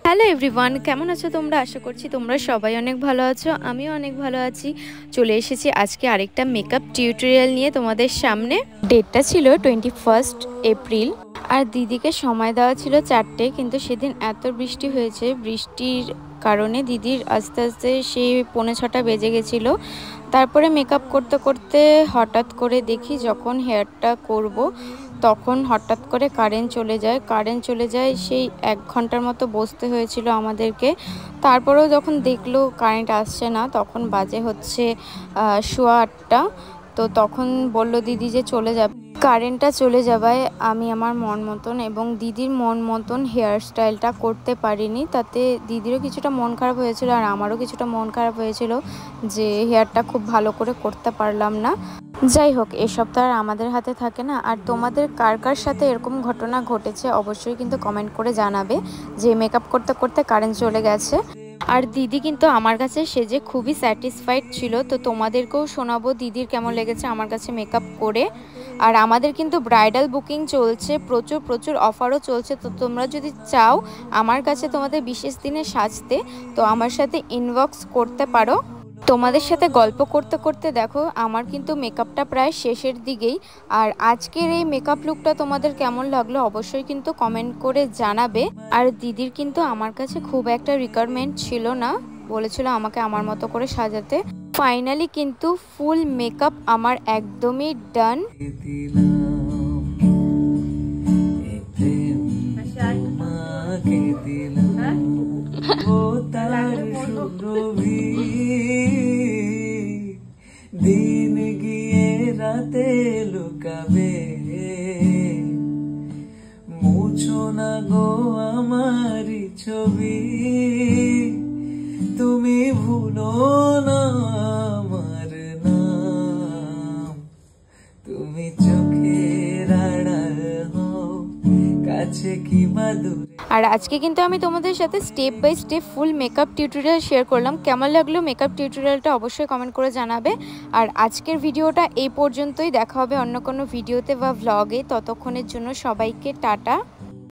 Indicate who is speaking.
Speaker 1: Hello everyone, কেমন আছো তোমরা? আশা করছি তোমরা সবাই অনেক ভালো আছো। আমিও অনেক ভালো আছি। চলে এসেছি আজকে আরেকটা মেকআপ টিউটোরিয়াল নিয়ে তোমাদের সামনে। ডেটটা ছিল 21 এপ্রিল, আর দিদিকে সময় দেওয়া ছিল 4টে, কিন্তু সেদিন এত বৃষ্টি হয়েছে, বৃষ্টির কারণে দিদির আস্তে আস্তে সেই 5:45 বেজে গেছিলো। তারপরে মেকআপ করতে করতে হঠাৎ করে দেখি যখন হেয়ারটা করব তখন হঠাৎ করে কারেন্ট চলে যায়। সেই 1 ঘন্টার মতো বসতে হয়েছিল আমাদেরকে। তারপরেও যখন দেখলো কারেন্ট আসছে না, তখন বাজে হচ্ছে 8:15। তো তখন বলল দিদি যে চলে যাবে। কারেন্টটা চলে যাওয়ায় আমি আমার মন মতন এবং দিদির মন মতন হেয়ার স্টাইলটা করতে পারিনি। তাতে দিদিরও কিছুটা মন খারাপ হয়েছিল আর আমারও কিছুটা মন খারাপ হয়েছিল যে হেয়ারটা খুব ভালো করে করতে পারলাম না। যাই হোক, এসব তো আর আমাদের হাতে থাকে না। আর তোমাদের কার কার সাথে এরকম ঘটনা ঘটেছে অবশ্যই কিন্তু কমেন্ট করে জানাবে যে মেকআপ করতে করতে কারেন্ট চলে গেছে। আর দিদি কিন্তু আমার কাছে সেজে খুবই স্যাটিসফাইড ছিল। তো তোমাদেরকেও শোনাবো দিদির কেমন লেগেছে আমার কাছে মেকআপ করে। আর আমাদের কিন্তু ব্রাইডাল বুকিং চলছে, প্রচুর প্রচুর অফারও চলছে। তো তোমরা যদি চাও আমার কাছে তোমাদের বিশেষ দিনে সাজতে, তো আমার সাথে ইনবক্স করতে পারো। তোমাদের সাথে গল্প করতে করতে দেখো আমার কিন্তু মেকআপটা প্রায় শেষের দিকেই। আর আজকের এই মেকআপ লুকটা তোমাদের কেমন লাগলো অবশ্যই কিন্তু কমেন্ট করে জানাবে। আর দিদির কিন্তু আমার কাছে খুব একটা রিকোয়ারমেন্ট ছিল না, বলেছিল আমাকে আমার মতো করে সাজাতে। ফাইনালি কিন্তু ফুল মেকআপ আমার একদমই ডান।
Speaker 2: দিন গিয়ে রাতে লুকাবে, মুছো না গো আমারি ছবি, তুমি ভুলো না আমার নাম, তুমি চোখের আড়াল হও, কাছে কি বাদুর।
Speaker 1: আর আজকে কিন্তু আমি তোমাদের সাথে step by step full makeup tutorial share করলাম। কেমন লাগলো মেকআপ টিউটোরিয়ালটা অবশ্যই কমেন্ট করে জানাবে। আর আজকের ভিডিওটা এই পর্যন্তই, দেখা হবে অন্য কোনো ভিডিওতে বা ভ্লগে। ততক্ষণের জন্য সবাইকে টাটা।